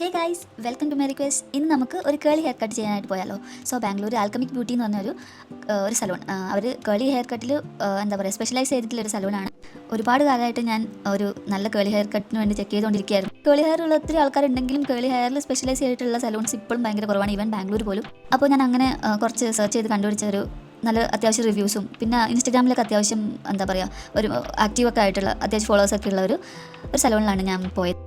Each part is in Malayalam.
Hey guys, welcome to my request. ഇന്ന് നമുക്ക് ഒരു കേളി ഹെയർ കട്ട് ചെയ്യാനായിട്ട് പോയാലോ. സോ ബാംഗ്ലൂർ ആൽക്കമിക് ബ്യൂട്ടി എന്ന് പറഞ്ഞൊരു സലൂൺ, അവർ കേളി ഹെയർ കട്ടിൽ എന്താ പറയുക സ്പെഷ്യലൈസ് ചെയ്തിട്ടുള്ളൊരു സലൂണാണ്. ഒരുപാട് കാലമായിട്ട് ഞാൻ ഒരു നല്ല കേളി ഹെയർ കട്ടിന് വേണ്ടി ചെക്ക് ചെയ്തുകൊണ്ടിരിക്കുകയായിരുന്നു. കേളി ഹെയർ ഉള്ള ഒത്തിരി ആൾക്കാരുണ്ടെങ്കിലും കേളി ഹെയറിൽ സ്പെഷ്യലൈസ് ചെയ്തിട്ടുള്ള സലൂൺസ് ഇപ്പോഴും ഭയങ്കര കുറവാണ്, ഈവൻ ബാംഗ്ലൂർ പോലും. അപ്പോൾ ഞാൻ അങ്ങനെ കുറച്ച് സെർച്ച് ചെയ്ത് കണ്ടുപിടിച്ച ഒരു നല്ല അത്യാവശ്യം റിവ്യൂസും പിന്നെ ഇൻസ്റ്റാഗ്രാമിലൊക്കെ അത്യാവശ്യം എന്താ പറയുക ഒരു ആക്റ്റീവൊക്കെ ആയിട്ടുള്ള അത്യാവശ്യം ഫോളോവേഴ്സൊക്കെ ഉള്ള ഒരു സലൂണിലാണ് ഞാൻ പോയത്.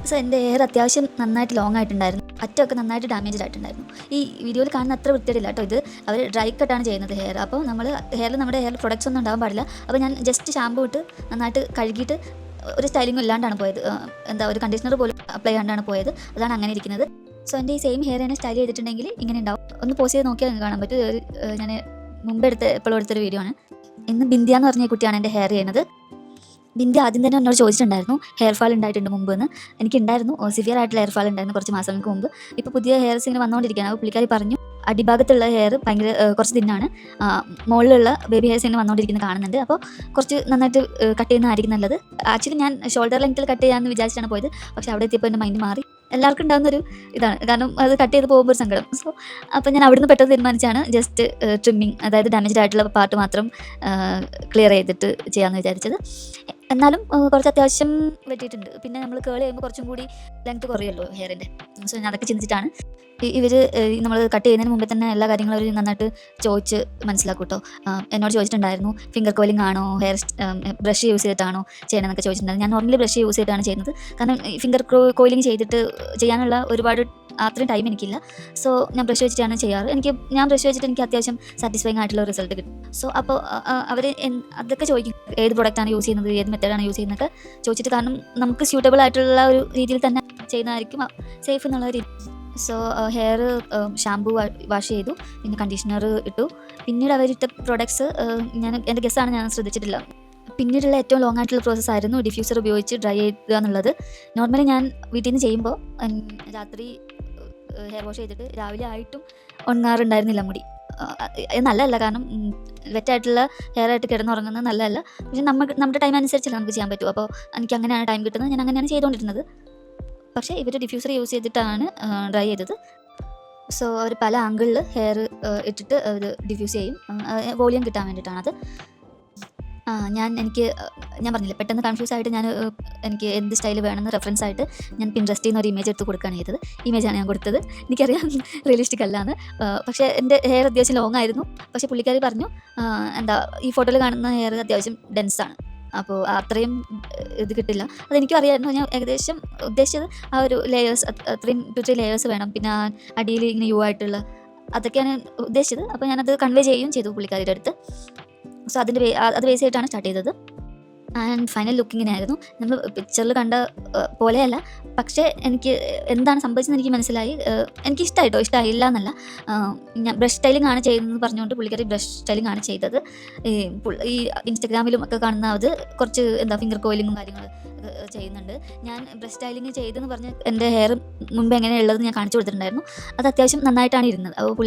സോ എൻ്റെ ഹെയർ അത്യാവശ്യം നന്നായിട്ട് ലോങ് ആയിട്ടുണ്ടായിരുന്നു, അറ്റമൊക്കെ നന്നായിട്ട് ഡാമേജ്ഡ് ആയിട്ടുണ്ടായിരുന്നു. ഈ വീഡിയോയിൽ കാണുന്ന അത്ര വൃത്തിയില്ല കേട്ടോ. ഇത് അവർ ഡ്രൈ കട്ടാണ് ചെയ്യുന്നത് ഹെയർ. അപ്പോൾ നമ്മുടെ ഹെയറിൽ പ്രൊഡക്ട്സ് ഒന്നും ഉണ്ടാകാൻ പാടില്ല. അപ്പോൾ ഞാൻ ജസ്റ്റ് ഷാമ്പൂ ഇട്ട് നന്നായിട്ട് കഴുകിയിട്ട് ഒരു സ്റ്റൈലിങ്ങും ഇല്ലാണ്ടാണ് പോയത്, ഒരു കണ്ടീഷണർ പോലും അപ്ലൈ ചെയ്യാണ്ടാണ് പോയത്. അതാണ് അങ്ങനെ ഇരിക്കുന്നത്. സോ എൻ്റെ ഈ സെയിം ഹെയർ തന്നെ സ്റ്റൈൽ ചെയ്തിട്ടുണ്ടെങ്കിൽ ഇങ്ങനെ ഉണ്ടാവും. ഒന്ന് പോസ് ചെയ്ത് നോക്കിയാൽ നിങ്ങൾക്ക് കാണാൻ പറ്റും. ഞാൻ എപ്പോഴും എടുത്തൊരു വീഡിയോ ആണ്. ഇന്ന് ബിന്ദിയ എന്ന് പറഞ്ഞ കുട്ടിയാണ് എൻ്റെ ഹെയർ ചെയ്യുന്നത്. ബിന്ദി ആദ്യം തന്നെ എന്നോട് ചോദിച്ചിട്ടുണ്ടായിരുന്നു ഹെയർ ഫാൾ ഉണ്ടായിട്ടുണ്ട് മുമ്പ് എന്ന്. എനിക്കുണ്ടായിരുന്നു, സിവിയർ ആയിട്ടുള്ള ഹെയർ ഫാൾ ഉണ്ടായിരുന്നു കുറച്ച് മാസങ്ങൾക്ക് മുമ്പ്. ഇപ്പോൾ പുതിയ ഹെയർസ് ഇങ്ങനെ വന്നുകൊണ്ടിരിക്കുകയാണ്. അപ്പോൾ പുള്ളിക്കാരി പറഞ്ഞു അടിഭാഗത്തുള്ള ഹെയർ ഭയങ്കര കുറച്ച് തിന്നാണ്, മുകളിലുള്ള ബേബി ഹെയർസ് ഇങ്ങനെ വന്നുകൊണ്ടിരിക്കുന്നത് കാണുന്നുണ്ട്. അപ്പോൾ കുറച്ച് നന്നായിട്ട് കട്ട് ചെയ്യുന്നതായിരിക്കും നല്ലത്. ആക്ച്വലി ഞാൻ ഷോൾഡർ ലെങ്ത്തിൽ കട്ട് ചെയ്യാമെന്ന് വിചാരിച്ചാണ് പോയത്. പക്ഷേ അവിടെ എത്തിയപ്പോൾ എൻ്റെ മൈൻഡ് മാറി. എല്ലാവർക്കും ഉണ്ടാകുന്നൊരു ഇതാണ്, കാരണം അത് കട്ട് ചെയ്ത് പോകുമ്പോൾ ഒരു സങ്കടം. സോ അപ്പോൾ ഞാൻ അവിടുന്ന് പെട്ടെന്ന് തീരുമാനിച്ചാണ് ജസ്റ്റ് ട്രിമ്മിങ്, അതായത് ഡാമേജ്ഡ് ആയിട്ടുള്ള പാർട്ട് മാത്രം ക്ലിയർ ചെയ്തിട്ട് ചെയ്യാമെന്ന് വിചാരിച്ചത്. എന്നാലും കുറച്ച് അത്യാവശ്യം വെട്ടിയിട്ടുണ്ട്. പിന്നെ നമ്മൾ കേൾ ചെയ്യുമ്പോൾ കുറച്ചും കൂടി ലെങ്ത് കുറയുമല്ലോ ഹെയറിൻ്റെ. സോ ഞാൻ അതൊക്കെ ചിന്തിച്ചിട്ടാണ്. ഇവർ നമ്മൾ കട്ട് ചെയ്യുന്നതിന് മുമ്പേ തന്നെ എല്ലാ കാര്യങ്ങളും അവർ നന്നായിട്ട് ചോദിച്ച് മനസ്സിലാക്കും കേട്ടോ. എന്നോട് ചോദിച്ചിട്ടുണ്ടായിരുന്നു ഫിംഗർ കോയിലിംഗ് ആണോ, ഹെയർ ബ്രഷ് യൂസ് ചെയ്തിട്ടാണോ ചെയ്യണമെന്നൊക്കെ ചോദിച്ചിട്ടുണ്ടായിരുന്നു. ഞാൻ നോർമലി ബ്രഷ് യൂസ് ചെയ്തിട്ടാണ് ചെയ്യുന്നത്, കാരണം ഫിംഗർ കോയിലിംഗ് ചെയ്തിട്ട് ചെയ്യാനുള്ള ഒരുപാട് അത്രയും ടൈം എനിക്കില്ല. സോ ഞാൻ ബ്രഷ് വെച്ചിട്ടാണ് ചെയ്യാറ്. ഞാൻ ബ്രഷ് വെച്ചിട്ട് എനിക്ക് അത്യാവശ്യം സാറ്റിസ്ഫൈങ് ആയിട്ടുള്ള റിസൾട്ട് കിട്ടും. സോ അപ്പോൾ അവർ അതൊക്കെ ചോദിക്കും ഏത് പ്രൊഡക്റ്റാണ് യൂസ് ചെയ്യുന്നത്, ഏത് മെത്തേഡാണ് യൂസ് ചെയ്യുന്നതൊക്കെ ചോദിച്ചിട്ട്, കാരണം നമുക്ക് സ്യൂട്ടബിൾ ആയിട്ടുള്ള ഒരു രീതിയിൽ തന്നെ ചെയ്യുന്നതായിരിക്കും സേഫ് എന്നുള്ള രീതി. സോ ഹെയർ ഷാമ്പൂ വാഷ് ചെയ്തു, പിന്നെ കണ്ടീഷണർ ഇട്ടു. പിന്നീട് അവരിട്ട പ്രൊഡക്ട്സ് എൻ്റെ ഗസ്സാണ്, ഞാൻ ശ്രദ്ധിച്ചിട്ടില്ല. പിന്നീടുള്ള ഏറ്റവും ലോങ് ആയിട്ടുള്ള പ്രോസസ്സ് ആയിരുന്നു ഡിഫ്യൂസർ ഉപയോഗിച്ച് ഡ്രൈ ചെയ്യുക എന്നുള്ളത്. നോർമലി ഞാൻ വീട്ടിൽ നിന്ന് ചെയ്യുമ്പോൾ രാത്രി ഹെയർ വാഷ് ചെയ്തിട്ട് രാവിലെ ആയിട്ടും ഉണങ്ങാറുണ്ടായിരുന്നില്ല മുടി. നല്ലതല്ല, കാരണം വെറ്റായിട്ടുള്ള ഹെയർ ആയിട്ട് കിടന്നുറങ്ങുന്നത് നല്ലതല്ല. പക്ഷേ നമ്മുടെ ടൈം അനുസരിച്ചല്ല നമുക്ക് ചെയ്യാൻ പറ്റും. അപ്പോൾ എനിക്ക് അങ്ങനെയാണ് ടൈം കിട്ടുന്നത്, ഞാൻ അങ്ങനെയാണ് ചെയ്തുകൊണ്ടിരുന്നത്. പക്ഷേ ഇവർ ഡിഫ്യൂസർ യൂസ് ചെയ്തിട്ടാണ് ഡ്രൈ ചെയ്തത്. സോ അവർ പല ആംഗിളിൽ ഹെയർ ഇട്ടിട്ട് അവർ ഡിഫ്യൂസ് ചെയ്യും, വോളിയം കിട്ടാൻ വേണ്ടിയിട്ടാണത്. ഞാൻ പറഞ്ഞില്ല, പെട്ടെന്ന് കൺഫ്യൂസ് ആയിട്ട് എനിക്ക് എന്ത് സ്റ്റൈൽ വേണമെന്ന് റെഫറൻസ് ആയിട്ട് ഞാൻ പിൻട്രസ്റ്റിൽ നിന്ന് ഒരു ഇമേജ് എടുത്ത് കൊടുക്കുകയാണ് ചെയ്തത്. ഇമേജാണ് ഞാൻ കൊടുത്തത്. എനിക്കറിയാം റിയലിസ്റ്റിക് അല്ലാന്ന്, പക്ഷേ എൻ്റെ ഹെയർ അത്യാവശ്യം ലോങ് ആയിരുന്നു. പക്ഷേ പുള്ളിക്കാരി പറഞ്ഞു ഈ ഫോട്ടോയിൽ കാണുന്ന ഹെയർ അത്യാവശ്യം ഡെൻസാണ്, അപ്പോൾ അത്രയും ഇത് കിട്ടില്ല. അതെനിക്കും അറിയാമായിരുന്നു. ഞാൻ ഏകദേശം ഉദ്ദേശിച്ചത് ആ ഒരു ലെയേഴ്സ്, അത്രയും 2-3 ലെയേഴ്സ് വേണം, പിന്നെ അടിയിൽ ഇങ്ങനെ യു ആയിട്ടുള്ള അതൊക്കെയാണ് ഉദ്ദേശിച്ചത്. അപ്പോൾ ഞാനത് കൺവേ ചെയ്യുകയും ചെയ്തു പുള്ളിക്കാരിയുടെ അടുത്ത്. സോ അത് ബേസ് ചെയ്തിട്ടാണ് സ്റ്റാർട്ട് ചെയ്തത്. ആൻഡ് ഫൈനൽ ലുക്ക് ഇങ്ങനെയായിരുന്നു. നമ്മൾ പിക്ചറിൽ കണ്ട പോലെയല്ല, പക്ഷേ എനിക്ക് എന്താണ് സംഭവിച്ചതെന്ന് എനിക്ക് മനസ്സിലായി. എനിക്കിഷ്ടമായിട്ടോ, ഇഷ്ടമായില്ല എന്നല്ല. ഞാൻ ബ്രഷ് സ്റ്റൈലിംഗ് ആണ് ചെയ്യുന്നതെന്ന് പറഞ്ഞുകൊണ്ട് പുള്ളിക്കാരി ബ്രഷ് സ്റ്റൈലിംഗ് ആണ് ചെയ്തത്. ഈ ഇൻസ്റ്റഗ്രാമിലും ഒക്കെ കാണുന്ന അത് കുറച്ച് ഫിംഗർ കോയിലിങ്ങും കാര്യങ്ങൾ ചെയ്യുന്നുണ്ട്. ഞാൻ ബ്രഷ് സ്റ്റൈലിംഗ് ചെയ്തെന്ന് പറഞ്ഞ് എൻ്റെ ഹെയർ മുമ്പ് എങ്ങനെയുള്ളത് ഞാൻ കാണിച്ചു കൊടുത്തിട്ടുണ്ടായിരുന്നു. അത് അത്യാവശ്യം നന്നായിട്ടാണ് ഇരുന്നത്. അപ്പോൾ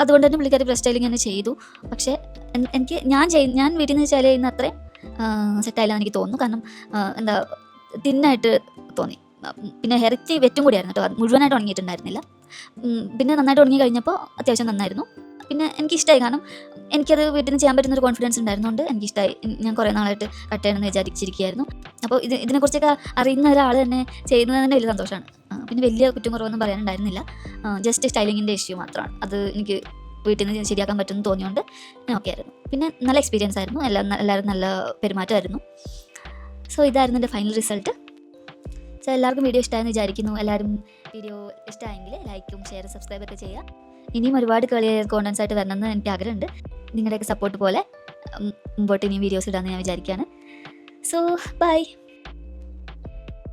അതുകൊണ്ട് തന്നെ പുള്ളിക്കാരി ബ്രഷ് സ്റ്റൈലിംഗ് തന്നെ ചെയ്തു. പക്ഷേ എനിക്ക് ഞാൻ വീട്ടിൽ നിന്ന് സ്റ്റൈൽ ചെയ്യുന്ന അത്രയും സെറ്റായില്ലെന്ന് എനിക്ക് തോന്നുന്നു. കാരണം തിന്നായിട്ട് തോന്നി. പിന്നെ ഹെയറിക്ക് വെറ്റും കൂടിയായിരുന്നു കേട്ടോ, മുഴുവനായിട്ട് ഉണങ്ങിയിട്ടുണ്ടായിരുന്നില്ല. പിന്നെ നന്നായിട്ട് ഉണങ്ങി കഴിഞ്ഞപ്പോൾ അത്യാവശ്യം നന്നായിരുന്നു. പിന്നെ എനിക്കിഷ്ടമായി, കാരണം എനിക്കത് വീട്ടിൽ നിന്ന് ചെയ്യാൻ പറ്റുന്നൊരു കോൺഫിഡൻസ് ഉണ്ടായിരുന്നുകൊണ്ട് എനിക്കിഷ്ടമായി. ഞാൻ കുറേ നാളായിട്ട് കട്ട് ചെയ്യണമെന്ന് വിചാരിച്ചിരിക്കുകയായിരുന്നു. അപ്പോൾ ഇതിനെക്കുറിച്ചൊക്കെ അറിയുന്ന ഒരാൾ തന്നെ ചെയ്യുന്നത് തന്നെ വലിയ സന്തോഷമാണ്. പിന്നെ വലിയ കുറ്റം കുറവൊന്നും പറയാനുണ്ടായിരുന്നില്ല, ജസ്റ്റ് സ്റ്റൈലിങ്ങിൻ്റെ ഇഷ്യൂ മാത്രമാണ്. അത് എനിക്ക് വീട്ടിൽ നിന്ന് ശരിയാക്കാൻ പറ്റുമെന്ന് തോന്നിയോണ്ട് ഞാൻ ഓക്കെ ആയിരുന്നു. പിന്നെ നല്ല എക്സ്പീരിയൻസ് ആയിരുന്നു, എല്ലാവരും നല്ല പെരുമാറ്റമായിരുന്നു. സോ ഇതായിരുന്നു എൻ്റെ ഫൈനൽ റിസൾട്ട്. സോ എല്ലാവർക്കും വീഡിയോ ഇഷ്ടമായെന്ന് വിചാരിക്കുന്നു. എല്ലാവരും വീഡിയോ ഇഷ്ടമായെങ്കിൽ ലൈക്കും ഷെയറും സബ്സ്ക്രൈബൊക്കെ ചെയ്യുക. ഇനിയും ഒരുപാട് കളിയർ കോണ്ടൻസ് ആയിട്ട് വരണമെന്ന് എനിക്ക് ആഗ്രഹമുണ്ട്. നിങ്ങളുടെയൊക്കെ സപ്പോർട്ട് പോലെ മുമ്പോട്ട് ഇനിയും വീഡിയോസ് ഇടാമെന്ന് ഞാൻ വിചാരിക്കുകയാണ്. So by.